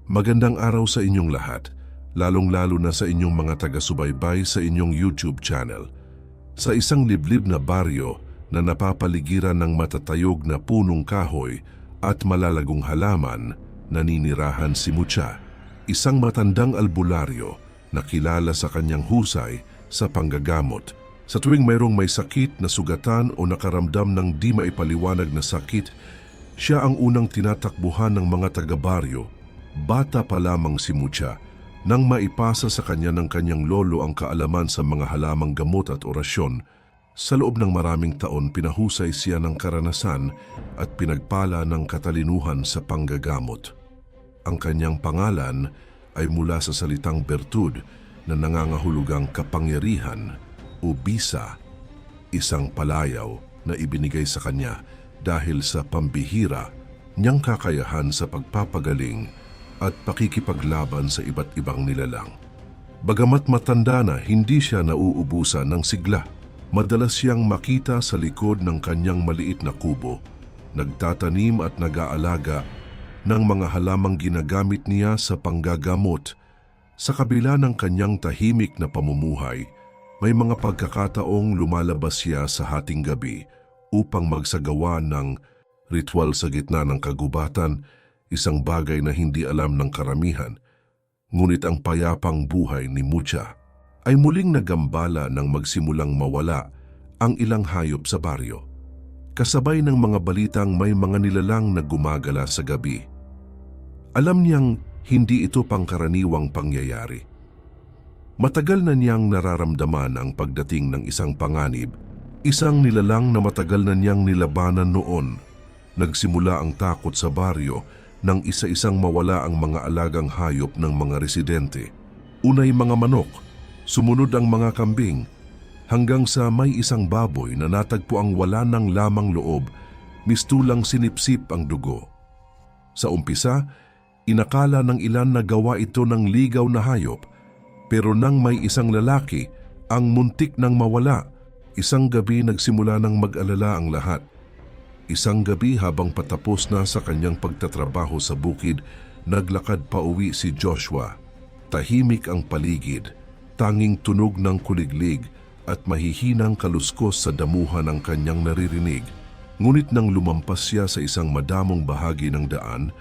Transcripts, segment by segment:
Magandang araw sa inyong lahat, lalong-lalo na sa inyong mga taga-subaybay sa inyong YouTube channel. Sa isang liblib na baryo na napapaligiran ng matatayog na punong kahoy at malalagong halaman, naninirahan si Mucha, isang matandang albularyo na kilala sa kanyang husay sa panggagamot. Sa tuwing mayroong may sakit na sugatan o nakaramdam ng di maipaliwanag na sakit, siya ang unang tinatakbuhan ng mga taga-baryo. Bata pa lamang si Mucha nang maipasa sa kanya ng kanyang lolo ang kaalaman sa mga halamang gamot at orasyon. Sa loob ng maraming taon, pinahusay siya ng karanasan at pinagpala ng katalinuhan sa panggagamot. Ang kanyang pangalan ay mula sa salitang bertud na nangangahulugang kapangyarihan o bisa, isang palayaw na ibinigay sa kanya dahil sa pambihira niyang kakayahan sa pagpapagaling at pakikipaglaban sa iba't ibang nilalang. Bagamat matanda na, hindi siya nauubusan ng sigla. Madalas siyang makita sa likod ng kanyang maliit na kubo, nagtatanim at nag-aalaga ng mga halamang ginagamit niya sa panggagamot. Sa kabila ng kanyang tahimik na pamumuhay, may mga pagkakataong lumalabas siya sa hating gabi upang magsagawa ng ritual sa gitna ng kagubatan, isang bagay na hindi alam ng karamihan. Ngunit ang payapang buhay ni Mucha ay muling nagambala nang magsimulang mawala ang ilang hayop sa baryo. Kasabay ng mga balitang may mga nilalang na gumagala sa gabi. Alam niyang hindi ito pangkaraniwang pangyayari. Matagal na niyang nararamdaman ang pagdating ng isang panganib, isang nilalang na matagal na niyang nilabanan noon. Nagsimula ang takot sa baryo nang isa-isang mawala ang mga alagang hayop ng mga residente. Unay mga manok, sumunod ang mga kambing, hanggang sa may isang baboy na natagpo ang wala ng lamang loob, mistulang sinipsip ang dugo. Sa umpisa, inakala ng ilan na gawa ito ng ligaw na hayop, pero nang may isang lalaki ang muntik nang mawala, isang gabi nagsimula ng mag-alala ang lahat. Isang gabi habang patapos na sa kanyang pagtatrabaho sa bukid, naglakad pa uwi si Joshua. Tahimik ang paligid, tanging tunog ng kuliglig at mahihinang kaluskos sa damuhan ang kanyang naririnig. Ngunit nang lumampas siya sa isang madamong bahagi ng daan,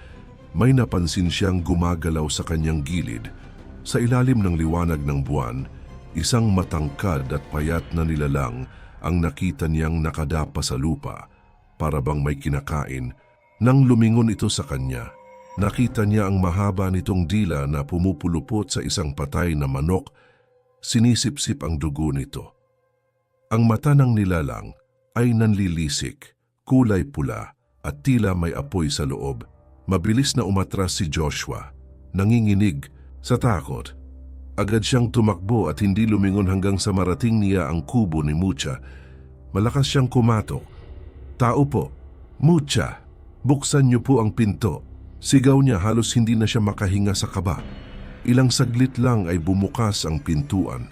may napansin siyang gumagalaw sa kanyang gilid. Sa ilalim ng liwanag ng buwan, isang matangkad at payat na nilalang ang nakita niyang nakadapa sa lupa, para bang may kinakain. Nang lumingon ito sa kanya, nakita niya ang mahaba nitong dila na pumupulupot sa isang patay na manok. Sinisipsip ang dugo nito. Ang mata ng nilalang ay nanlilisik, kulay pula at tila may apoy sa loob. Mabilis na umatras si Joshua, nanginginig sa takot. Agad siyang tumakbo at hindi lumingon hanggang sa marating niya ang kubo ni Mucha. Malakas siyang kumatok. "Tao po, Mucha, buksan niyo po ang pinto." Sigaw niya, halos hindi na siya makahinga sa kaba. Ilang saglit lang ay bumukas ang pintuan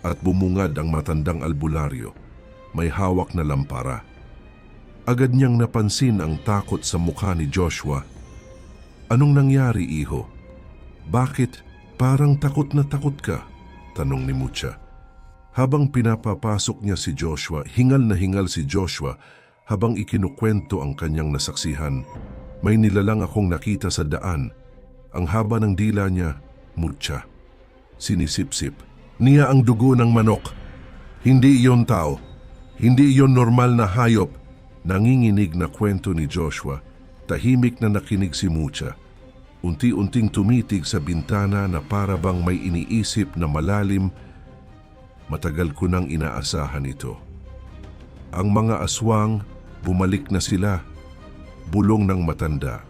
at bumungad ang matandang albularyo. May hawak na lampara. Agad niyang napansin ang takot sa mukha ni Joshua. "Anong nangyari, iho? Bakit parang takot na takot ka?" tanong ni Mucha. Habang pinapapasok niya si Joshua, hingal na hingal si Joshua habang ikinukwento ang kanyang nasaksihan. "May nilalang akong nakita sa daan. Ang haba ng dila niya, Mucha. Sinisipsip niya ang dugo ng manok. Hindi iyon tao. Hindi iyon normal na hayop." Nanginginig na kwento ni Joshua. Tahimik na nakinig si Mucha. Unti-unting tumitig sa bintana na para bang may iniisip na malalim. "Matagal ko nang inaasahan ito. Ang mga aswang, bumalik na sila," bulong ng matanda.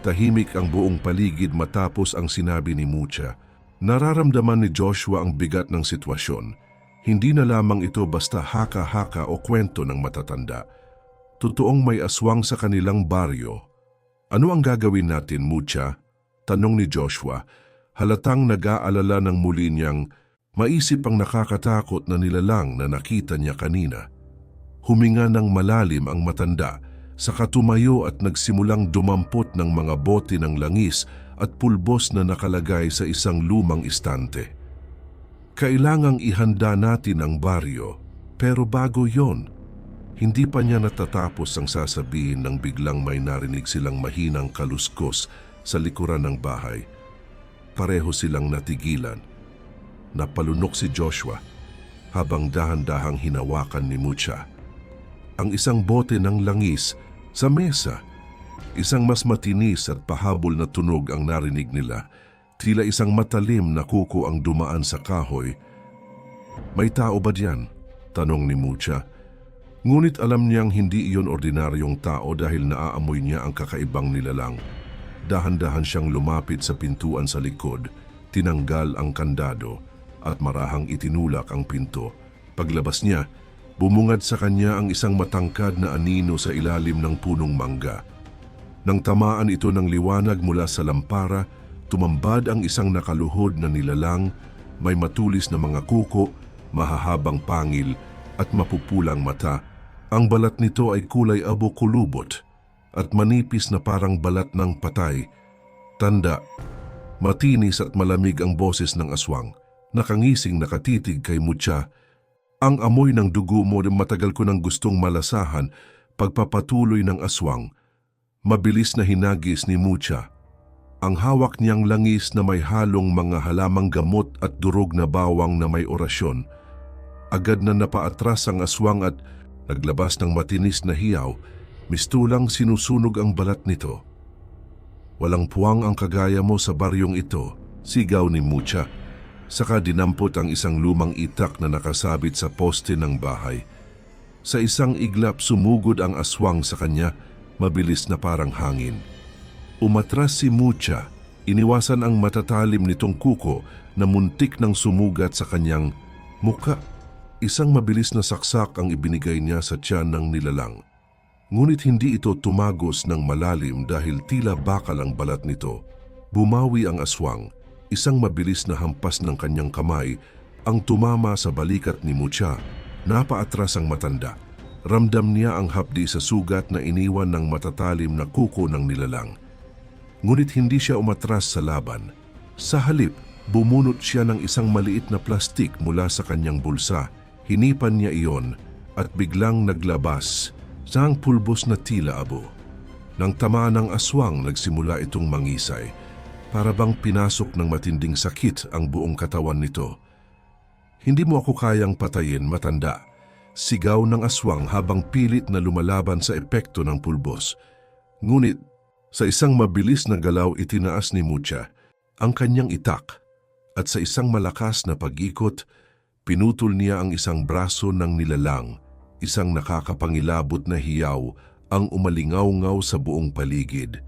Tahimik ang buong paligid matapos ang sinabi ni Mucha. Nararamdaman ni Joshua ang bigat ng sitwasyon. Hindi na lamang ito basta haka-haka o kwento ng matatanda. Totoong may aswang sa kanilang baryo. "Ano ang gagawin natin, Mucha?" tanong ni Joshua. Halatang nag-aalala ng muli niyang maisip ang nakakatakot na nilalang na nakita niya kanina. Huminga ng malalim ang matanda, saka tumayo at nagsimulang dumampot ng mga bote ng langis at pulbos na nakalagay sa isang lumang istante. Kailangang ihanda natin ang baryo, pero bago yon, hindi pa niya natatapos ang sasabihin nang biglang may narinig silang mahinang kaluskos sa likuran ng bahay. Pareho silang natigilan. Napalunok si Joshua habang dahan-dahang hinawakan ni Mucha ang isang bote ng langis sa mesa. Isang mas matinis at pahabol na tunog ang narinig nila, tila isang matalim na kuko ang dumaan sa kahoy. "May tao ba diyan?" tanong ni Mucha. Ngunit alam niyang hindi iyon ordinaryong tao dahil naaamoy niya ang kakaibang nilalang. Dahan-dahan siyang lumapit sa pintuan sa likod, tinanggal ang kandado at marahang itinulak ang pinto. Paglabas niya, bumungad sa kanya ang isang matangkad na anino sa ilalim ng punong mangga. Nang tamaan ito ng liwanag mula sa lampara, tumambad ang isang nakaluhod na nilalang, may matulis na mga kuko, mahahabang pangil at mapupulang mata. Ang balat nito ay kulay abo kulubot at manipis na parang balat ng patay. Tanda, matinis at malamig ang boses ng aswang, nakangising nakatitig kay Mucha. "Ang amoy ng dugo mo matagal ko nang gustong malasahan," pagpapatuloy ng aswang. Mabilis na hinagis ni Mucha ang hawak niyang langis na may halong mga halamang gamot at durog na bawang na may orasyon. Agad na napaatras ang aswang at naglabas ng matinis na hiyaw, mistulang sinusunog ang balat nito. "Walang puwang ang kagaya mo sa baryong ito," sigaw ni Mucha. Saka dinampot ang isang lumang itak na nakasabit sa poste ng bahay. Sa isang iglap sumugod ang aswang sa kanya, mabilis na parang hangin. Umatras si Mucha, iniwasan ang matatalim nitong kuko na muntik nang sumugat sa kanyang muka. Isang mabilis na saksak ang ibinigay niya sa tiyan ng nilalang. Ngunit hindi ito tumagos ng malalim dahil tila bakal ang balat nito. Bumawi ang aswang. Isang mabilis na hampas ng kanyang kamay ang tumama sa balikat ni Mucha. Napaatras ang matanda. Ramdam niya ang hapdi sa sugat na iniwan ng matatalim na kuko ng nilalang. Ngunit hindi siya umatras sa laban. Sa halip, bumunot siya ng isang maliit na plastik mula sa kanyang bulsa. Hinipan niya iyon at biglang naglabas sa pulbos na tila abo. Nang tamaan ng aswang, nagsimula itong mangisay. Para bang pinasok ng matinding sakit ang buong katawan nito. "Hindi mo ako kayang patayin, matanda," sigaw ng aswang habang pilit na lumalaban sa epekto ng pulbos. Ngunit sa isang mabilis na galaw itinaas ni Mucha ang kanyang itak at sa isang malakas na pag-ikot, pinutol niya ang isang braso ng nilalang. Isang nakakapangilabot na hiyaw ang umalingaw-ngaw sa buong paligid.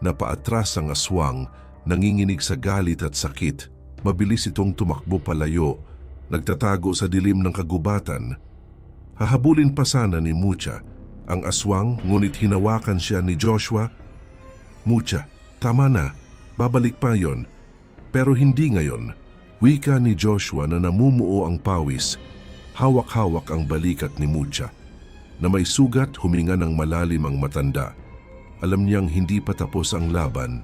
Napaatras ang aswang, nanginginig sa galit at sakit. Mabilis itong tumakbo palayo, nagtatago sa dilim ng kagubatan. Hahabulin pa sana ni Mucha ang aswang, ngunit hinawakan siya ni Joshua. "Mucha, tama na, babalik pa yon. Pero hindi ngayon," wika ni Joshua na namumuo ang pawis. Hawak-hawak ang balikat ni Mucha. Na may sugat, huminga ng malalim ang matanda. Alam niyang hindi pa tapos ang laban.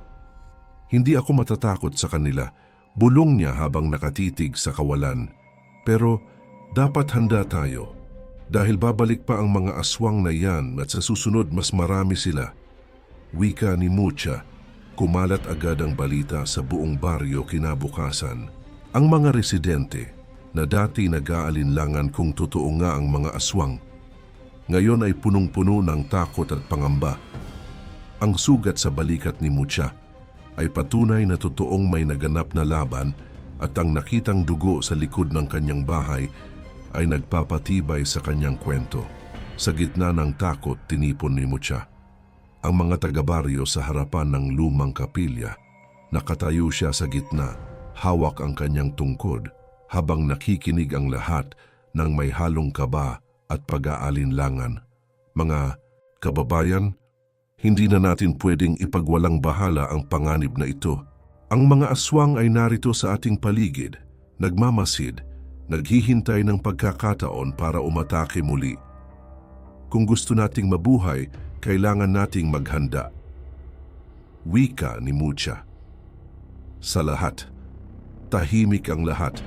"Hindi ako matatakot sa kanila," bulong niya habang nakatitig sa kawalan. "Pero dapat handa tayo. Dahil babalik pa ang mga aswang na yan at sa susunod mas marami sila." Wika ni Mucha. Kumalat agad ang balita sa buong baryo kinabukasan. Ang mga residente na dati nag-aalinlangan kung totoo nga ang mga aswang, ngayon ay punong-puno ng takot at pangamba. Ang sugat sa balikat ni Mucha ay patunay na totoong may naganap na laban at ang nakitang dugo sa likod ng kanyang bahay ay nagpapatibay sa kanyang kwento. Sa gitna ng takot, tinipon ni Mucha ang mga taga-baryo sa harapan ng lumang kapilya. Nakatayo siya sa gitna, hawak ang kanyang tungkod, habang nakikinig ang lahat ng may halong kaba at pag-aalinlangan. "Mga kababayan, hindi na natin pwedeng ipagwalang bahala ang panganib na ito. Ang mga aswang ay narito sa ating paligid, nagmamasid, naghihintay ng pagkakataon para umatake muli. Kung gusto nating mabuhay, kailangan nating maghanda." Wika ni Mucha. sa lahat. Tahimik ang lahat.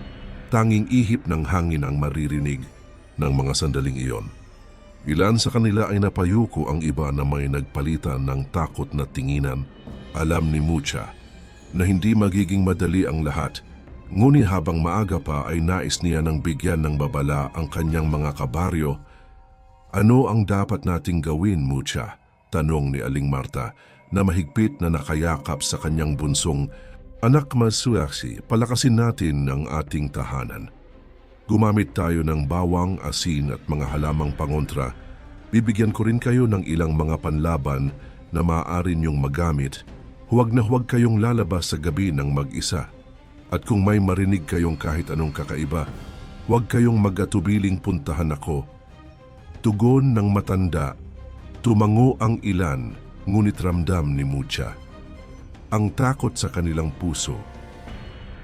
Tanging ihip ng hangin ang maririnig ng mga sandaling iyon. Ilan sa kanila ay napayuko, ang iba na may nagpalitan ng takot na tinginan. Alam ni Mucha na hindi magiging madali ang lahat. Ngunit habang maaga pa ay nais niya ng bigyan ng babala ang kanyang mga kabaryo. Ano ang dapat nating gawin, Mucha? Tanong ni Aling Marta na mahigpit na nakayakap sa kanyang bunsong, "Anak Masuaksi, palakasin natin ang ating tahanan. Gumamit tayo ng bawang, asin at mga halamang pangontra. Bibigyan ko rin kayo ng ilang mga panlaban na maaari niyong magamit. Huwag na huwag kayong lalabas sa gabi ng mag-isa. At kung may marinig kayong kahit anong kakaiba, huwag kayong mag-atubiling puntahan ako." Tugon ng matanda. Tumango ang ilan, ngunit ramdam ni Mucha ang takot sa kanilang puso.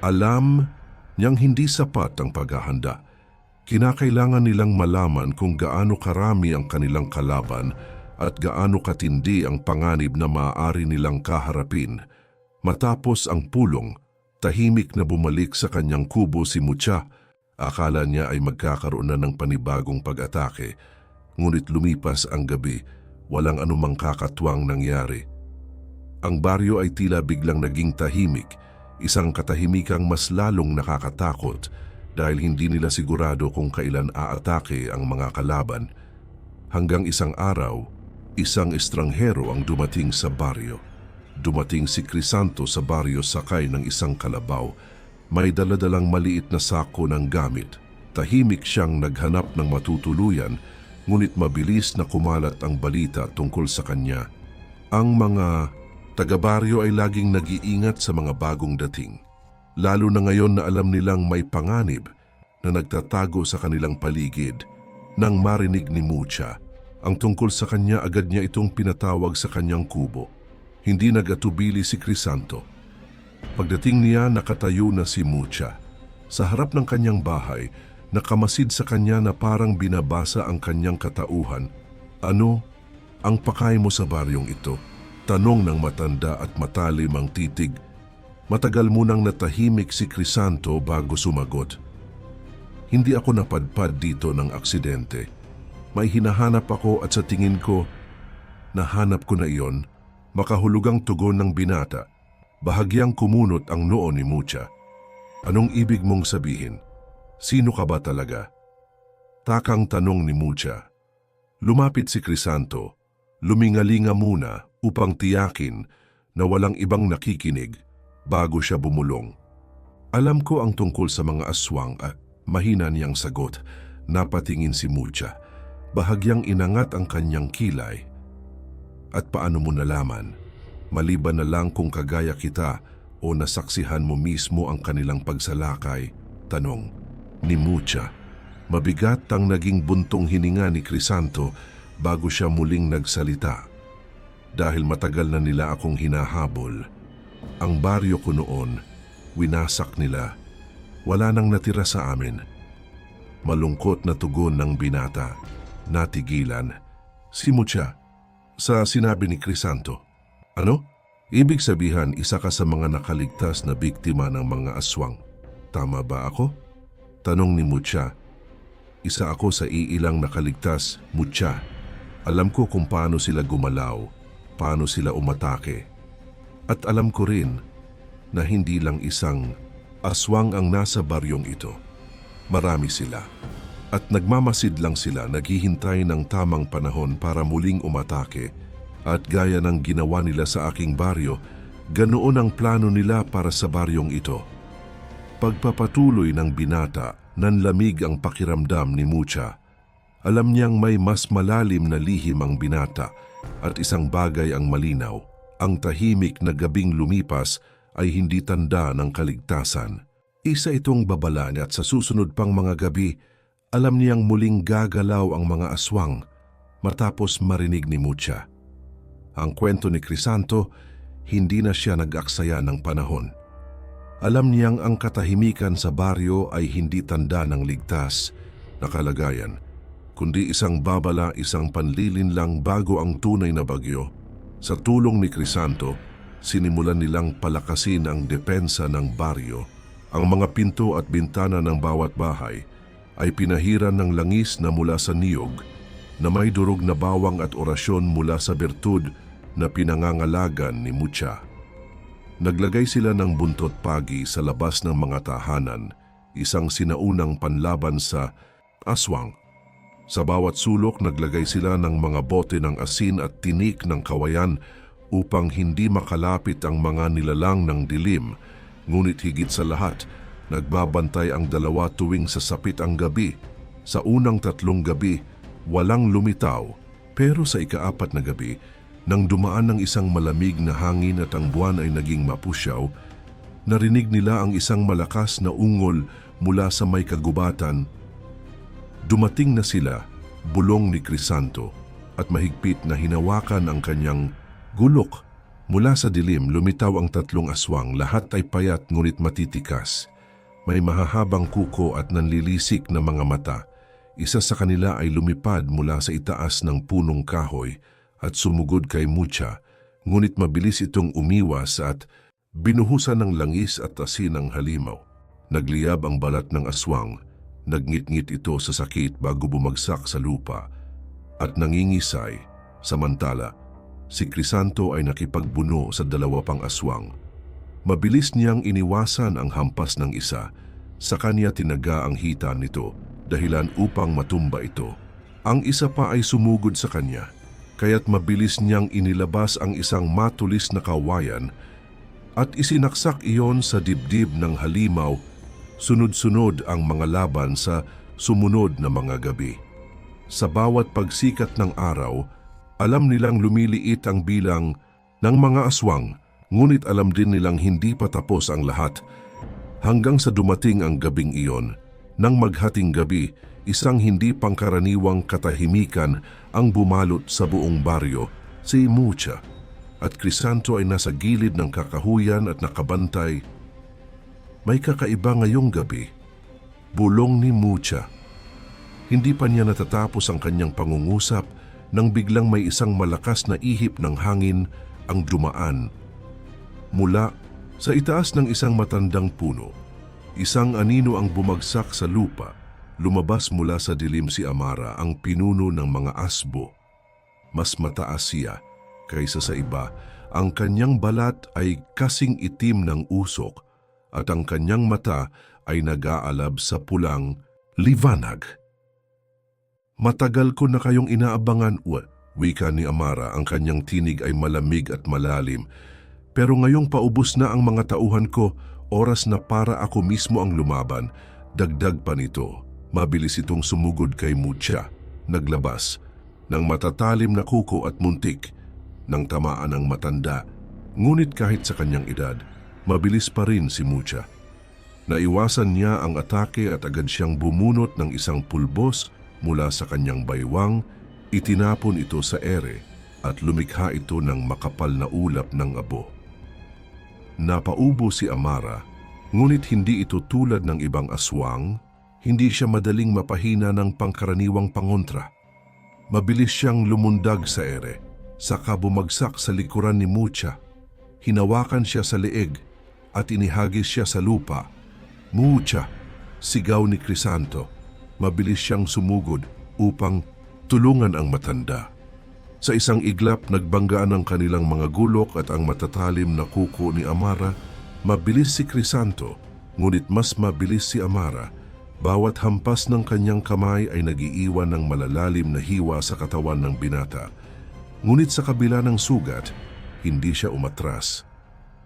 Alam niyang hindi sapat ang paghahanda. Kinakailangan nilang malaman kung gaano karami ang kanilang kalaban at gaano katindi ang panganib na maaari nilang kaharapin. Matapos ang pulong, tahimik na bumalik sa kanyang kubo si Mucha. Akala niya ay magkakaroon na ng panibagong pag-atake. Ngunit lumipas ang gabi, walang anumang kakatwang nangyari. Ang baryo ay tila biglang naging tahimik, isang katahimikang mas lalong nakakatakot dahil hindi nila sigurado kung kailan aatake ang mga kalaban. Hanggang isang araw, isang estranghero ang dumating sa baryo. Dumating si Crisanto sa baryo sakay ng isang kalabaw. May daladalang maliit na sako ng gamit. Tahimik siyang naghanap ng matutuluyan, ngunit mabilis na kumalat ang balita tungkol sa kanya. Ang mga taga-baryo ay laging nag-iingat sa mga bagong dating. Lalo na ngayon na alam nilang may panganib na nagtatago sa kanilang paligid. Nang marinig ni Mucha ang tungkol sa kanya, agad niya itong pinatawag sa kanyang kubo. Hindi nag-atubili si Crisanto. Pagdating niya, nakatayo na si Mucha. Sa harap ng kanyang bahay, nakamasid sa kanya na parang binabasa ang kanyang katauhan. "Ano ang pakay mo sa baryong ito?" Tanong ng matanda at matalim ang titig. Matagal munang natahimik si Crisanto bago sumagot. "Hindi ako napadpad dito ng aksidente. May hinahanap ako at sa tingin ko, nahanap ko na iyon." Makahulugang tugon ng binata. Bahagyang kumunot ang noo ni Mucha. "Anong ibig mong sabihin? Sino ka ba talaga?" Takang tanong ni Mucha. Lumapit si Crisanto. Lumingalinga muna upang tiyakin na walang ibang nakikinig bago siya bumulong. "Alam ko ang tungkol sa mga aswang." Mahina niyang sagot. Napatingin si Mucha. Bahagyang inangat ang kanyang kilay. "At paano mo nalaman? Maliban na lang kung kagaya kita o nasaksihan mo mismo ang kanilang pagsalakay?" Tanong ni Mucha. Mabigat ang naging buntong hininga ni Crisanto bago siya muling nagsalita. "Dahil matagal na nila akong hinahabol. Ang baryo ko noon, winasak nila. Wala nang natira sa amin." Malungkot na tugon ng binata. Natigilan si Mucha sa sinabi ni Crisanto. "Ano? Ibig sabihin isa ka sa mga nakaligtas na biktima ng mga aswang. Tama ba ako?" Tanong ni Mucha. "Isa ako sa iilang nakaligtas, Mucha. Alam ko kung paano sila gumalaw, paano sila umatake. At alam ko rin na hindi lang isang aswang ang nasa baryong ito. Marami sila. At nagmamasid lang sila, naghihintay ng tamang panahon para muling umatake. At gaya ng ginawa nila sa aking baryo, ganoon ang plano nila para sa baryong ito." Pagpapatuloy ng binata, nanlamig ang pakiramdam ni Mucha. Alam niyang may mas malalim na lihim ang binata at isang bagay ang malinaw. Ang tahimik na gabing lumipas ay hindi tanda ng kaligtasan. Isa itong babala niya at sa susunod pang mga gabi, alam niyang muling gagalaw ang mga aswang matapos marinig ni Mucha. Ang kwento ni Crisanto, hindi na siya nag-aksaya ng panahon. Alam niyang ang katahimikan sa baryo ay hindi tanda ng ligtas na kalagayan, kundi isang babala, isang panlilin lang bago ang tunay na bagyo. Sa tulong ni Crisanto, sinimulan nilang palakasin ang depensa ng baryo. Ang mga pinto at bintana ng bawat bahay ay pinahiran ng langis na mula sa niyog, na may durog na bawang at orasyon mula sa bertud na pinangangalagan ni Mucha. Naglagay sila ng buntot pagi sa labas ng mga tahanan, isang sinaunang panlaban sa aswang. Sa bawat sulok naglagay sila ng mga bote ng asin at tinik ng kawayan upang hindi makalapit ang mga nilalang ng dilim, ngunit higit sa lahat, nagbabantay ang dalawa tuwing sasapit ang gabi. Sa unang 3 gabi, walang lumitaw, pero sa ika-4 na gabi, nang dumaan ng isang malamig na hangin at ang buwan ay naging mapusyaw, narinig nila ang isang malakas na ungol mula sa may kagubatan. Dumating na sila, bulong ni Crisanto, at mahigpit na hinawakan ang kanyang gulok. Mula sa dilim, lumitaw ang 3 aswang, lahat ay payat ngunit matitikas. May mahahabang kuko at nanlilisik na mga mata. Isa sa kanila ay lumipad mula sa itaas ng punong kahoy at sumugod kay Mucha, ngunit mabilis itong umiwas at binuhusan ng langis at asin ang halimaw. Nagliyab ang balat ng aswang, nagngit-ngit ito sa sakit bago bumagsak sa lupa at nangingisay. Samantala, si Crisanto ay nakipagbuno sa 2 pang aswang. Mabilis niyang iniwasan ang hampas ng isa, sa kanya tinaga ang hita nito dahilan upang matumba ito. Ang isa pa ay sumugod sa kanya, kaya't mabilis niyang inilabas ang isang matulis na kawayan at isinaksak iyon sa dibdib ng halimaw. Sunod-sunod ang mga laban sa sumunod na mga gabi. Sa bawat pagsikat ng araw, alam nilang lumiliit ang bilang ng mga aswang, ngunit alam din nilang hindi pa tapos ang lahat. Hanggang sa dumating ang gabing iyon, nang maghating gabi, isang hindi pangkaraniwang katahimikan ang bumalot sa buong baryo, si Mucha. At Crisanto ay nasa gilid ng kakahuyan at nakabantay. May kakaiba ngayong gabi, bulong ni Mucha. Hindi pa niya natatapos ang kanyang pangungusap nang biglang may isang malakas na ihip ng hangin ang dumaan. Mula sa itaas ng isang matandang puno, isang anino ang bumagsak sa lupa. Lumabas mula sa dilim si Amara, ang pinuno ng mga asbo. Mas mataas siya kaysa sa iba. Ang kanyang balat ay kasing itim ng usok at ang kanyang mata ay nag-aalab sa pulang liwanag. Matagal ko na kayong inaabangan, wika ni Amara. Ang kanyang tinig ay malamig at malalim. Pero ngayong paubos na ang mga tauhan ko, oras na para ako mismo ang lumaban. Dagdag pa nito, mabilis itong sumugod kay Mucha. Naglabas ng matatalim na kuko at muntik nang tamaan ang matanda. Ngunit kahit sa kanyang edad, mabilis pa rin si Mucha. Naiwasan niya ang atake at agad siyang bumunot ng isang pulbos mula sa kanyang baywang. Itinapon ito sa ere at lumikha ito ng makapal na ulap ng abo. Napaubo si Amara, ngunit hindi ito tulad ng ibang aswang. Hindi siya madaling mapahina ng pangkaraniwang pangontra. Mabilis siyang lumundag sa ere, saka bumagsak sa likuran ni Mucha. Hinawakan siya sa leeg at inihagis siya sa lupa. Mucha, sigaw ni Crisanto. Mabilis siyang sumugod upang tulungan ang matanda. Sa isang iglap, nagbanggaan ang kanilang mga gulok at ang matatalim na kuko ni Amara. Mabilis si Crisanto, ngunit mas mabilis si Amara. Bawat hampas ng kanyang kamay ay nagiiwan ng malalalim na hiwa sa katawan ng binata. Ngunit sa kabila ng sugat, hindi siya umatras.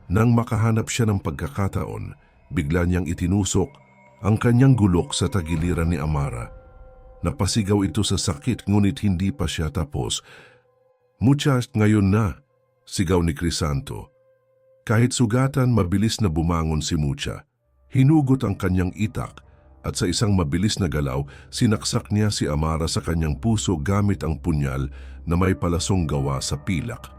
Nang makahanap siya ng pagkakataon, bigla niyang itinusok ang kanyang gulok sa tagiliran ni Amara. Napasigaw ito sa sakit, ngunit hindi pa siya tapos. Mucha, ngayon na, sigaw ni Crisanto. Kahit sugatan, mabilis na bumangon si Mucha. Hinugot ang kanyang itak at sa isang mabilis na galaw, sinaksak niya si Amara sa kanyang puso gamit ang punyal na may palasong gawa sa pilak.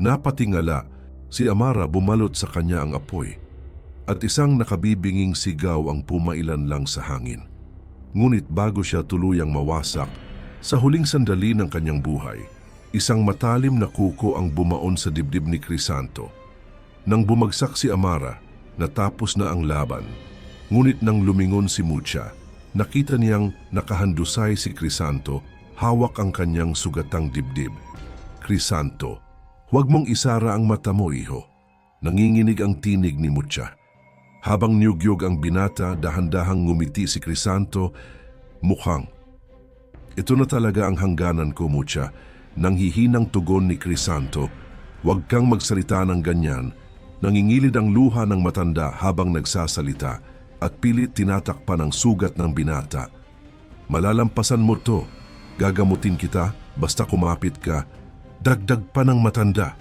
Napatingala, si Amara bumalot sa kanya ang apoy at isang nakabibinging sigaw ang pumailan lang sa hangin. Ngunit bago siya tuluyang mawasak, sa huling sandali ng kanyang buhay, isang matalim na kuko ang bumaon sa dibdib ni Crisanto. Nang bumagsak si Amara, natapos na ang laban. Ngunit nang lumingon si Mucha, nakita niyang nakahandusay si Crisanto, hawak ang kanyang sugatang dibdib. Crisanto, huwag mong isara ang mata mo, iho. Nanginginig ang tinig ni Mucha. Habang niyugyog ang binata, dahan-dahang ngumiti si Crisanto, mukhang, ito na talaga ang hangganan ko, Mucha. Nang hihinang tugon ni Crisanto, huwag kang magsalita ng ganyan. Nangingilid ang luha ng matanda habang nagsasalita at pilit tinatakpan ang sugat ng binata. Malalampasan mo to. Gagamutin kita basta kumapit ka. Dagdag pa ng matanda.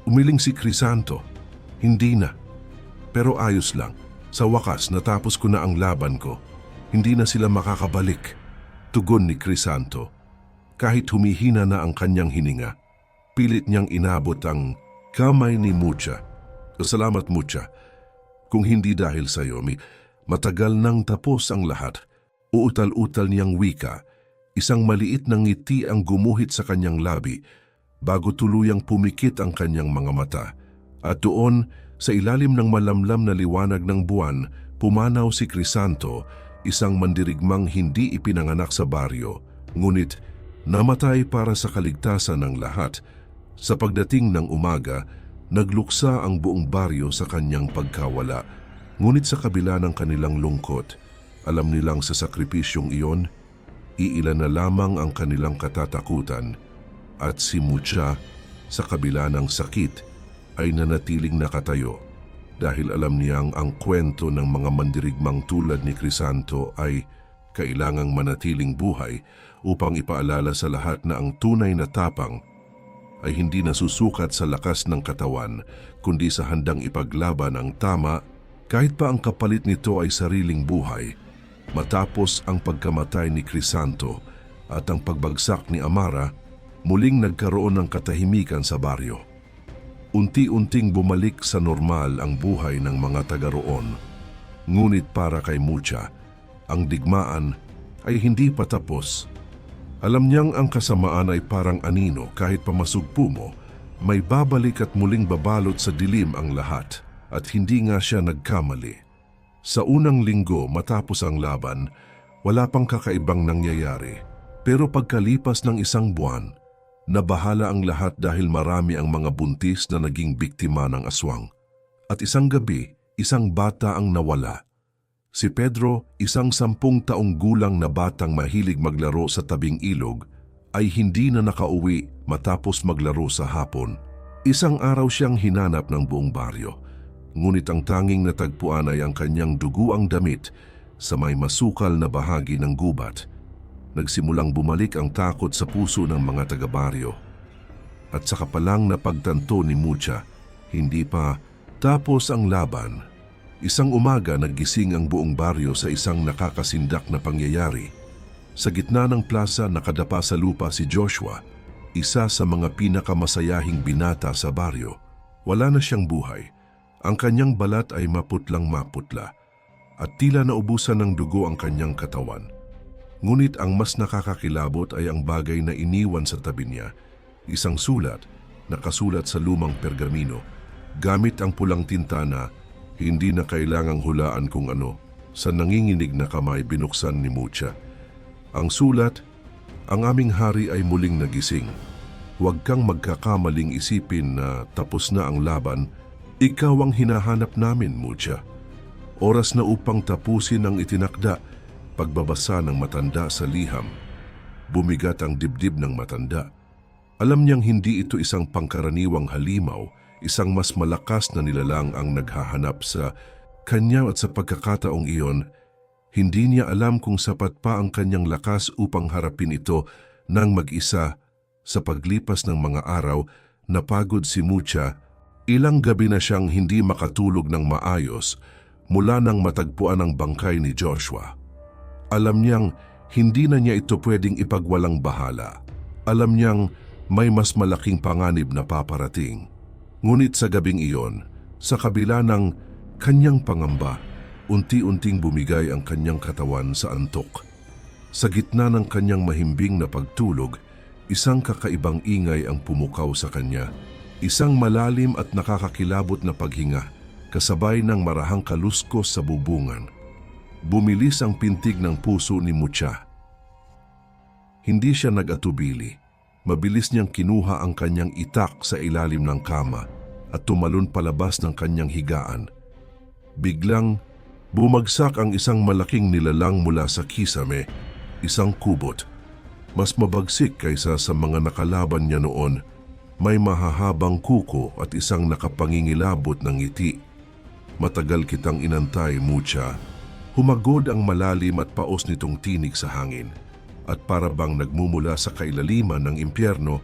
Umiling si Crisanto. Hindi na. Pero ayos lang. Sa wakas natapos ko na ang laban ko. Hindi na sila makakabalik. Tugon ni Crisanto. Kahit humihina na ang kanyang hininga, pilit niyang inabot ang kamay ni Mucha. Salamat, Mucha. Kung hindi dahil sa iyo, matagal nang tapos ang lahat. Uutal-utal niyang wika. Isang maliit na ngiti ang gumuhit sa kanyang labi bago tuluyang pumikit ang kanyang mga mata. At doon, sa ilalim ng malamlam na liwanag ng buwan, pumanaw si Crisanto, isang mandirigmang hindi ipinanganak sa baryo, ngunit namatay para sa kaligtasan ng lahat. Sa pagdating ng umaga, nagluksa ang buong baryo sa kanyang pagkawala. Ngunit sa kabila ng kanilang lungkot, alam nilang sa sakripisyong iyon, iilan na lamang ang kanilang katatakutan. At si Mucha, sa kabila ng sakit, ay nanatiling nakatayo dahil alam niyang ang kwento ng mga mandirigmang tulad ni Crisanto ay kailangang manatiling buhay upang ipaalala sa lahat na ang tunay na tapang ay hindi nasusukat sa lakas ng katawan kundi sa handang ipaglaban ang tama kahit pa ang kapalit nito ay sariling buhay. Matapos ang pagkamatay ni Crisanto at ang pagbagsak ni Amara, muling nagkaroon ng katahimikan sa baryo. Unti-unting bumalik sa normal ang buhay ng mga taga roon. Ngunit para kay Mucha, ang digmaan ay hindi pa tapos. Alam niyang ang kasamaan ay parang anino kahit pamasugpo mo, may babalik at muling babalot sa dilim ang lahat at hindi nga siya nagkamali. Sa unang linggo matapos ang laban, wala pang kakaibang nangyayari. Pero pagkalipas ng isang buwan, nabahala ang lahat dahil marami ang mga buntis na naging biktima ng aswang. At isang gabi, isang bata ang nawala. Si Pedro, isang 10 taong gulang na batang mahilig maglaro sa tabing ilog, ay hindi na nakauwi matapos maglaro sa hapon. Isang araw siyang hinanap ng buong baryo. Ngunit ang tanging natagpuan ay ang kanyang duguang damit sa may masukal na bahagi ng gubat. Nagsimulang bumalik ang takot sa puso ng mga taga-baryo. At saka palang napagtanto ni Mucha, hindi pa tapos ang laban. Isang umaga naggising ang buong baryo sa isang nakakasindak na pangyayari. Sa gitna ng plaza nakadapa sa lupa si Joshua, isa sa mga pinakamasayahing binata sa baryo. Wala na siyang buhay. Ang kanyang balat ay maputlang maputla at tila naubusan ng dugo ang kanyang katawan. Ngunit ang mas nakakakilabot ay ang bagay na iniwan sa tabi niya, isang sulat, nakasulat sa lumang pergamino, gamit ang pulang tinta na hindi na kailangang hulaan kung ano. Sa nanginginig na kamay binuksan ni Mucha. Ang sulat, ang aming hari ay muling nagising. Huwag kang magkakamaling isipin na tapos na ang laban, ikaw ang hinahanap namin, Mucha. Oras na upang tapusin ang itinakda. Pagbabasa ng matanda sa liham, bumigat ang dibdib ng matanda. Alam niyang hindi ito isang pangkaraniwang halimaw, isang mas malakas na nilalang ang naghahanap sa kanya at sa pagkakataong iyon, hindi niya alam kung sapat pa ang kanyang lakas upang harapin ito nang mag-isa. Sa paglipas ng mga araw, napagod si Mucha, ilang gabi na siyang hindi makatulog ng maayos mula nang matagpuan ang bangkay ni Joshua. Alam niyang hindi na niya ito pwedeng ipagwalang bahala. Alam niyang may mas malaking panganib na paparating. Ngunit sa gabing iyon, sa kabila ng kanyang pangamba, unti-unting bumigay ang kanyang katawan sa antok. Sa gitna ng kanyang mahimbing na pagtulog, isang kakaibang ingay ang pumukaw sa kanya. Isang malalim at nakakakilabot na paghinga, kasabay ng marahang kaluskos sa bubungan. Bumilis ang pintig ng puso ni Mucha. Hindi siya nag-atubili. Mabilis niyang kinuha ang kanyang itak sa ilalim ng kama at tumalon palabas ng kanyang higaan. Biglang bumagsak ang isang malaking nilalang mula sa kisame, isang kubot. Mas mabagsik kaysa sa mga nakalaban niya noon. May mahahabang kuko at isang nakapangingilabot ng ngiti. Matagal kitang inantay, Mucha. Humagod ang malalim at paos nitong tinig sa hangin. At para bang nagmumula sa kailaliman ng impyerno,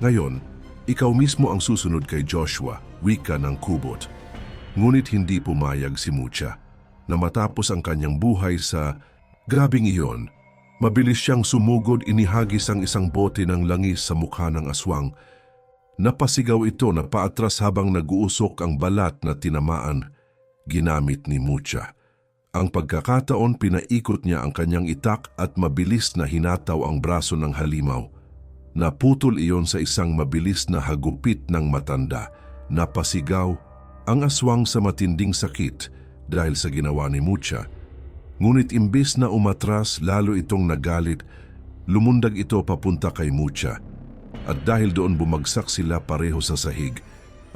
ngayon, ikaw mismo ang susunod kay Joshua, wika ng kubot. Ngunit hindi pumayag si Mucha na matapos ang kanyang buhay sa grabing iyon, mabilis siyang sumugod, inihagis ang isang bote ng langis sa mukha ng aswang. Napasigaw ito na paatras habang nag-uusok ang balat na tinamaan. Ginamit ni Mucha. Ang pagkakataon, pinaikot niya ang kanyang itak at mabilis na hinataw ang braso ng halimaw. Naputol iyon sa isang mabilis na hagupit ng matanda. Napasigaw ang aswang sa matinding sakit dahil sa ginawa ni Mucha. Ngunit imbes na umatras, lalo itong nagalit. Lumundag ito papunta kay Mucha. At dahil doon bumagsak sila pareho sa sahig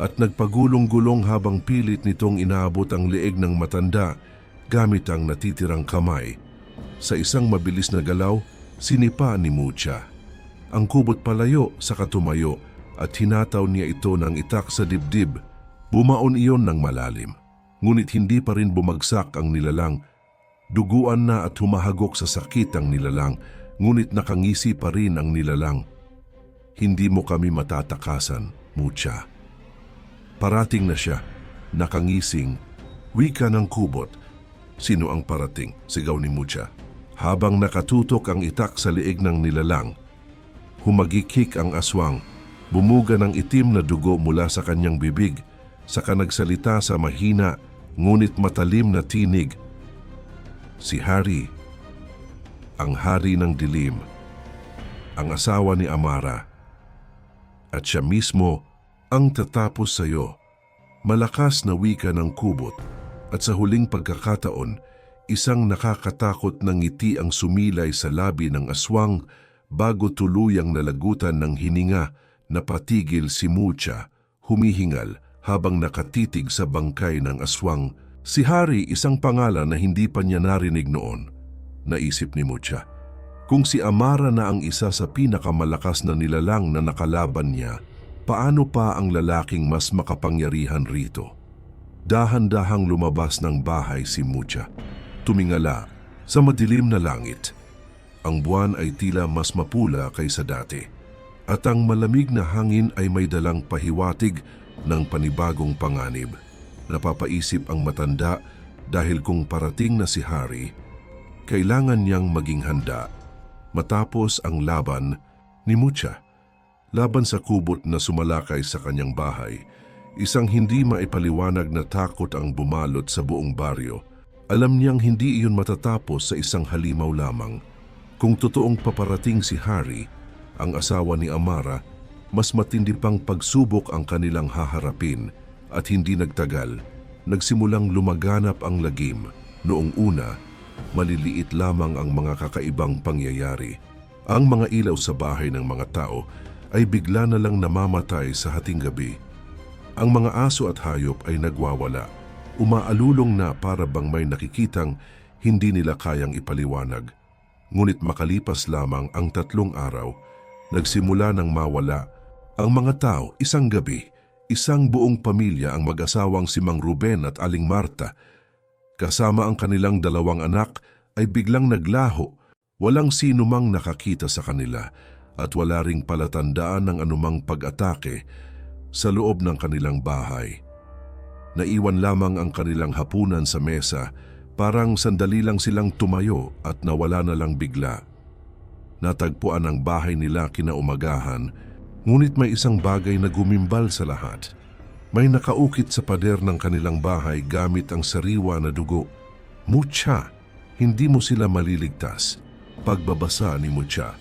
at nagpagulong-gulong habang pilit nitong inaabot ang leeg ng matanda gamit ang natitirang kamay. Sa isang mabilis na galaw, sinipa ni Mucha ang kubot palayo sa katumayo at hinataw niya ito ng itak sa dibdib. Bumaon iyon ng malalim, ngunit hindi pa rin bumagsak ang nilalang. Duguan na at humahagok sa sakit ang nilalang, ngunit nakangisi pa rin ang nilalang. Hindi mo kami matatakasan, Mucha. Parating na siya, nakangising, wika ng kubot. Sino ang parating? Sigaw ni Mucha. Habang nakatutok ang itak sa liig ng nilalang, humagikik ang aswang. Bumuga ng itim na dugo mula sa kanyang bibig, saka nagsalita sa mahina ngunit matalim na tinig. Si Hari, ang hari ng dilim, ang asawa ni Amara, at siya mismo ang tatapos sa iyo. Malakas na wika ng kubot at sa huling pagkakataon, isang nakakatakot na ngiti ang sumilay sa labi ng aswang bago tuluyang nalagutan ng hininga. Napatigil si Mucha, humihingal habang nakatitig sa bangkay ng aswang. Si Hari, isang pangalan na hindi pa niya narinig noon. Naisip ni Mucha, kung si Amara na ang isa sa pinakamalakas na nilalang na nakalaban niya, paano pa ang lalaking mas makapangyarihan rito? Dahan-dahang lumabas ng bahay si Mucha. Tumingala sa madilim na langit. Ang buwan ay tila mas mapula kaysa dati, at ang malamig na hangin ay may dalang pahiwatig ng panibagong panganib. Napapaisip ang matanda dahil kung parating na si Hari, kailangan niyang maging handa. Matapos ang laban ni Mucha, laban sa kubot na sumalakay sa kanyang bahay, isang hindi maipaliwanag na takot ang bumalot sa buong baryo. Alam niyang hindi iyon matatapos sa isang halimaw lamang. Kung totoong paparating si Hari, ang asawa ni Amara, mas matindi pang pagsubok ang kanilang haharapin at hindi nagtagal, nagsimulang lumaganap ang lagim. Noong una, maliliit lamang ang mga kakaibang pangyayari. Ang mga ilaw sa bahay ng mga tao ay bigla na lang namamatay sa hating gabi. Ang mga aso at hayop ay nagwawala, umaalulong na para bang may nakikitang hindi nila kayang ipaliwanag. Ngunit makalipas lamang ang 3 araw, nagsimula nang mawala ang mga tao. Isang gabi, isang buong pamilya, ang mag-asawang si Mang Ruben at Aling Marta, kasama ang kanilang 2 anak, ay biglang naglaho. Walang sino mang nakakita sa kanila at wala ring palatandaan ng anumang pag-atake sa loob ng kanilang bahay. Naiwan lamang ang kanilang hapunan sa mesa, parang sandali lang silang tumayo at nawala na lang bigla. Natagpuan ang bahay nila kinaumagahan, ngunit may isang bagay na gumimbal sa lahat. May nakaukit sa pader ng kanilang bahay gamit ang sariwa na dugo. Mucha, hindi mo sila maliligtas. Pagbabasa ni Mucha.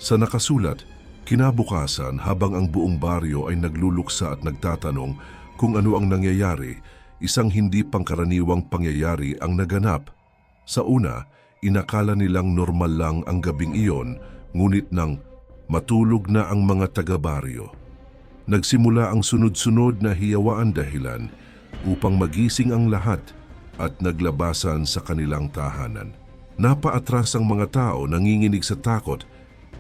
Sa nakasulat, Kinabukasan, habang ang buong baryo ay nagluluksa at nagtatanong kung ano ang nangyayari, isang hindi pangkaraniwang pangyayari ang naganap. Sa una, inakala nilang normal lang ang gabing iyon, ngunit nang matulog na ang mga taga-baryo, nagsimula ang sunod-sunod na hiyawaan dahilan upang magising ang lahat at naglabasan sa kanilang tahanan. Napaatras ang mga tao, nanginginig sa takot,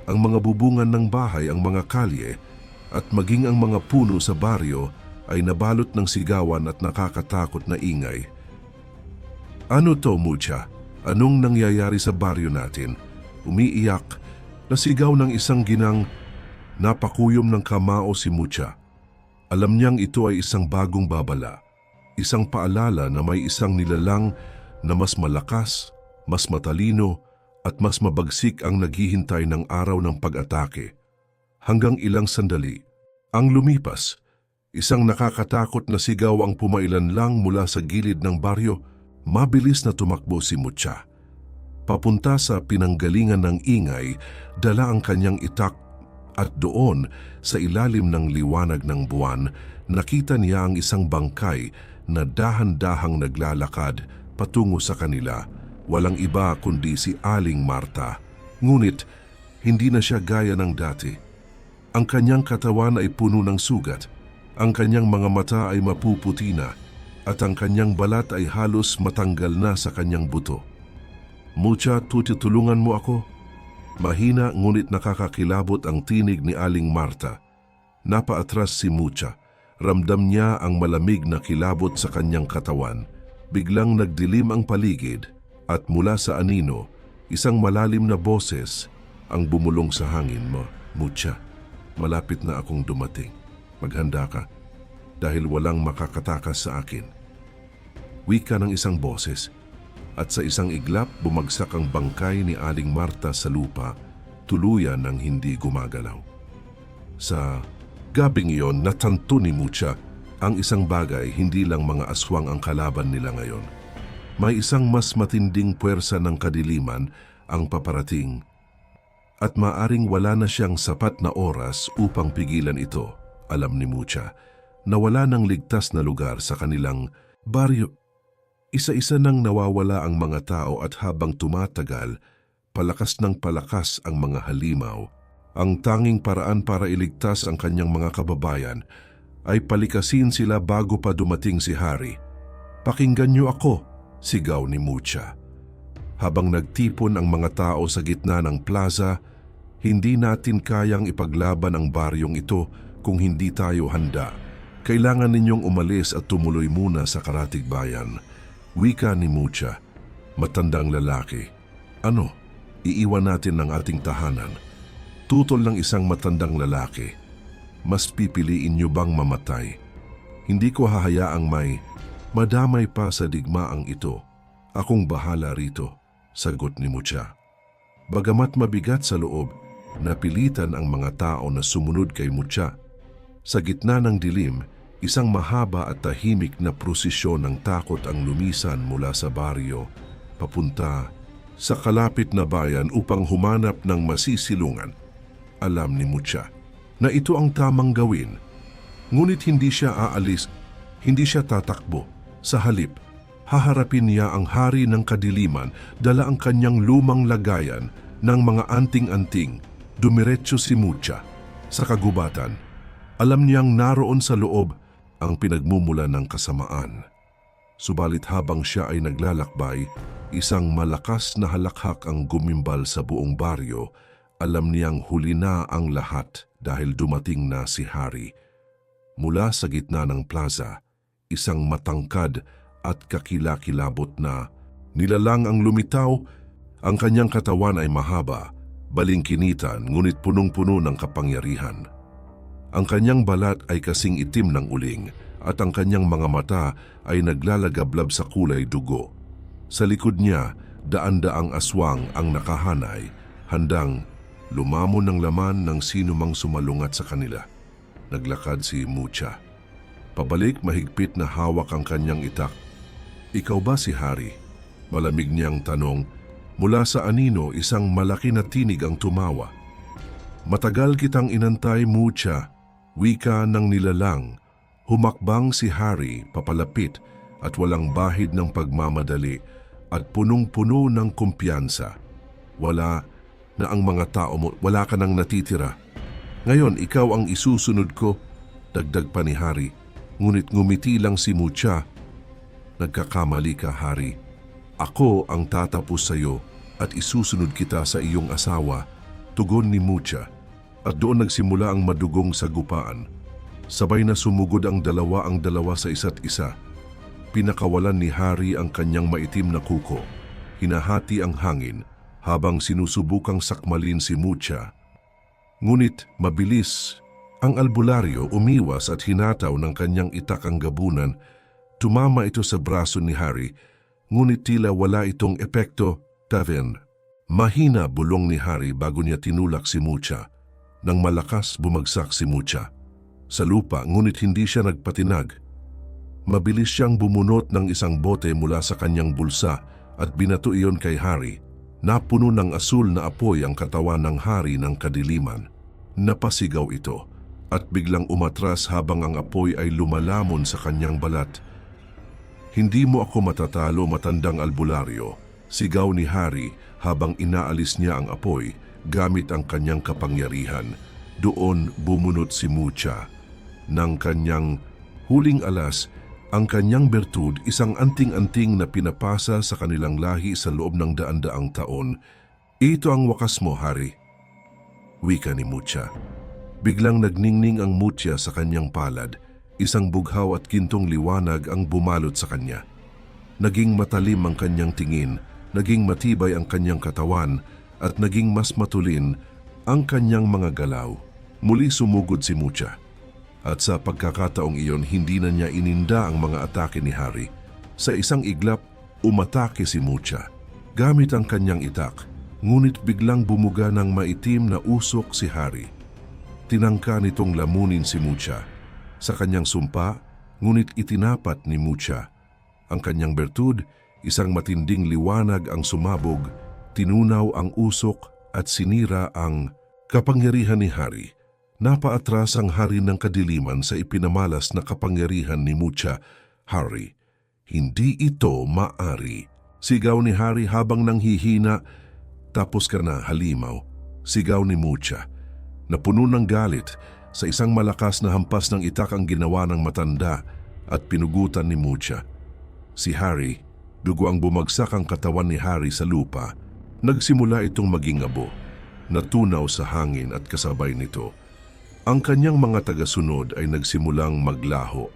ang mga bubungan ng bahay, ang mga kalye, at maging ang mga puno sa baryo ay nabalot ng sigawan at nakakatakot na ingay. Ano to, Mucha? Anong nangyayari sa baryo natin? Umiiyak, nasigaw ng isang ginang. Napakuyom ng kamao si Mucha. Alam niyang ito ay isang bagong babala, isang paalala na may isang nilalang na mas malakas, mas matalino, at mas mabagsik ang naghihintay ng araw ng pag-atake. Hanggang ilang sandali, ang lumipas, isang nakakatakot na sigaw ang pumailan lang mula sa gilid ng baryo. Mabilis na tumakbo si Mucha. Papunta sa pinanggalingan ng ingay, dala ang kanyang itak, at doon, sa ilalim ng liwanag ng buwan, nakita niya ang isang bangkay na dahan-dahang naglalakad patungo sa kanila. Walang iba kundi si Aling Marta. Ngunit, hindi na siya gaya ng dati. Ang kanyang katawan ay puno ng sugat, ang kanyang mga mata ay mapuputi na, at ang kanyang balat ay halos matanggal na sa kanyang buto. Mucha, tutulungan mo ako? Mahina ngunit nakakakilabot ang tinig ni Aling Marta. Napaatras si Mucha. Ramdam niya ang malamig na kilabot sa kanyang katawan. Biglang nagdilim ang paligid at mula sa anino, isang malalim na boses ang bumulong sa hangin. Mucha, malapit na akong dumating. Maghanda ka dahil walang makakatakas sa akin. Wika ng isang boses, at sa isang iglap bumagsak ang bangkay ni Aling Marta sa lupa, tuluyan ng hindi gumagalaw. Sa gabing iyon, natanto ni Mucha ang isang bagay, hindi lang mga aswang ang kalaban nila ngayon. May isang mas matinding puwersa ng kadiliman ang paparating, at maaring wala na siyang sapat na oras upang pigilan ito. Alam ni Mucha na wala ng ligtas na lugar sa kanilang baryo. Isa-isa nang nawawala ang mga tao at habang tumatagal, palakas ng palakas ang mga halimaw. Ang tanging paraan para iligtas ang kanyang mga kababayan ay palikasin sila bago pa dumating si Hari. Pakinggan niyo ako, sigaw ni Mucha. Habang nagtipon ang mga tao sa gitna ng plaza, hindi natin kayang ipaglaban ang baryong ito kung hindi tayo handa. Kailangan ninyong umalis at tumuloy muna sa Karatig Bayan. Wika ni Mucha, matandang lalaki. Ano, iiwan natin ang ating tahanan? Tutol ng isang matandang lalaki. Mas pipiliin niyo bang mamatay? Hindi ko hahayaang may madamay pa sa digmaang ito. Akong bahala rito, sagot ni Mucha. Bagamat mabigat sa loob, napilitan ang mga tao na sumunod kay Mucha. Sa gitna ng dilim, isang mahaba at tahimik na prosesyon ng takot ang lumisan mula sa baryo, papunta sa kalapit na bayan upang humanap ng masisilungan. Alam ni Mucha na ito ang tamang gawin. Ngunit hindi siya aalis, hindi siya tatakbo. Sa halip, haharapin niya ang hari ng kadiliman, dala ang kanyang lumang lagayan ng mga anting-anting. Dumiretso si Mucha sa kagubatan. Alam niyang naroon sa loob ang pinagmumula ng kasamaan. Subalit habang siya ay naglalakbay, isang malakas na halakhak ang gumimbal sa buong baryo. Alam niyang huli na ang lahat dahil dumating na si Hari. Mula sa gitna ng plaza, isang matangkad at kakilakilabot na nilalang ang lumitaw. Ang kanyang katawan ay mahaba, balingkinitan, ngunit punong-puno ng kapangyarihan. Ang kanyang balat ay kasing itim ng uling at ang kanyang mga mata ay naglalagablab sa kulay dugo. Sa likod niya, daan-daang aswang ang nakahanay, handang lumamon ng laman ng sinumang sumalungat sa kanila. Naglakad si Mucha. Pabalik, mahigpit na hawak ang kanyang itak. Ikaw ba si Hari? Malamig niyang tanong. Mula sa anino, isang malaki na tinig ang tumawa. Matagal kitang inantay, Mucha, wika ng nilalang. Humakbang si Harry papalapit at walang bahid ng pagmamadali at punong-puno ng kumpiyansa. Wala na ang mga tao mo, wala ka nang natitira. Ngayon, ikaw ang isusunod ko, dagdag pa ni Harry. Ngunit ngumiti lang si Mucha. Nagkakamali ka, Harry. Ako ang tatapos sa iyo at isusunod kita sa iyong asawa, tugon ni Mucha. At doon nagsimula ang madugong sagupaan. Sabay na sumugod ang dalawa sa isa't isa. Pinakawalan ni Harry ang kanyang maitim na kuko. Hinahati ang hangin habang sinusubukang sakmalin si Mucha. Ngunit mabilis, ang albularyo umiwas at hinataw ng kanyang itak ang gabunan. Tumama ito sa braso ni Harry, ngunit tila wala itong epekto. Tavern. Mahina bulong ni Harry bago niya tinulak si Mucha. Nang malakas bumagsak si Mucha sa lupa, ngunit hindi siya nagpatinag. Mabilis siyang bumunot ng isang bote mula sa kanyang bulsa at binato iyon kay Harry. Napuno ng asul na apoy ang katawan ng Hari ng kadiliman. Napasigaw ito at biglang umatras habang ang apoy ay lumalamon sa kanyang balat. Hindi mo ako matatalo, matandang albularyo, sigaw ni Harry habang inaalis niya ang apoy gamit ang kanyang kapangyarihan. Doon bumunot si Mucha. Nang kanyang huling alas, ang kanyang bertud, isang anting-anting na pinapasa sa kanilang lahi sa loob ng daan-daang taon. Ito ang wakas mo, Harry, wika ni Mucha. Biglang nagningning ang Mucha sa kanyang palad. Isang bughaw at gintong liwanag ang bumalot sa kanya. Naging matalim ang kanyang tingin, naging matibay ang kanyang katawan, at naging mas matulin ang kanyang mga galaw. Muli sumugod si Mucha. At sa pagkakataong iyon, hindi na niya ininda ang mga atake ni Harry. Sa isang iglap, umatake si Mucha gamit ang kanyang itak, ngunit biglang bumuga ng maitim na usok si Harry. Tinangka nitong lamunin si Mucha sa kanyang sumpa, ngunit itinapat ni Mucha ang kanyang bertud. Isang matinding liwanag ang sumabog, tinunaw ang usok at sinira ang kapangyarihan ni Harry. Napaatras ang Hari ng kadiliman sa ipinamalas na kapangyarihan ni Mucha. Harry, hindi ito maari, sigaw ni Harry habang nanghihina. Tapos ka na, halimaw, sigaw ni Mucha. Napuno ng galit, sa isang malakas na hampas ng itak ang ginawa ng matanda at pinugutan ni Mucha. Si Harry, dugo ang bumagsak ang katawan ni Harry sa lupa. Nagsimula itong maging abo, natunaw sa hangin at kasabay nito. Ang kanyang mga tagasunod ay nagsimulang maglaho.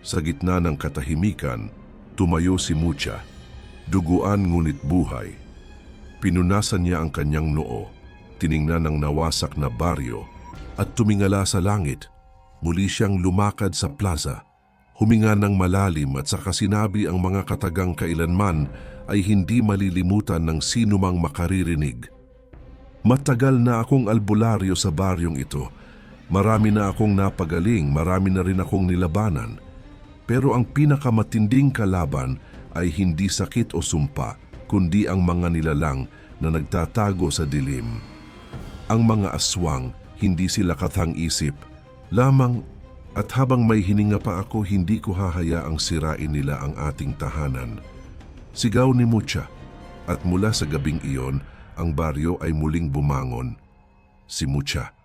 Sa gitna ng katahimikan, tumayo si Mucha, duguan ngunit buhay. Pinunasan niya ang kanyang noo, tiningnan ang nawasak na baryo, at tumingala sa langit. Muli siyang lumakad sa plaza, huminga ng malalim at saka sinabi ang mga katagang kailanman ay hindi malilimutan ng sinumang makaririnig. Matagal na akong albularyo sa baryong ito. Marami na akong napagaling, marami na rin akong nilabanan. Pero ang pinakamatinding kalaban ay hindi sakit o sumpa, kundi ang mga nilalang na nagtatago sa dilim. Ang mga aswang, hindi sila kathang-isip lamang, at habang may hininga pa ako, hindi ko hahayaang sirain nila ang ating tahanan. Sigaw ni Mucha, at mula sa gabing iyon, ang baryo ay muling bumangon. Si Mucha,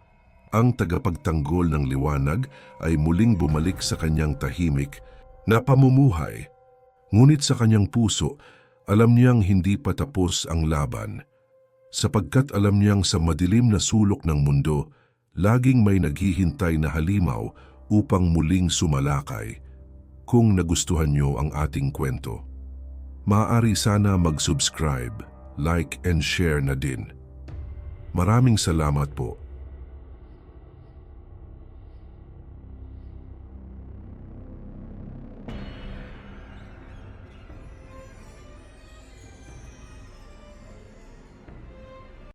ang tagapagtanggol ng liwanag, ay muling bumalik sa kanyang tahimik na pamumuhay. Ngunit sa kanyang puso, alam niyang hindi pa tapos ang laban. Sapagkat alam niyang sa madilim na sulok ng mundo, laging may naghihintay na halimaw upang muling sumalakay. Kung nagustuhan niyo ang ating kwento, maaari sana mag-subscribe, like and share na din. Maraming salamat po.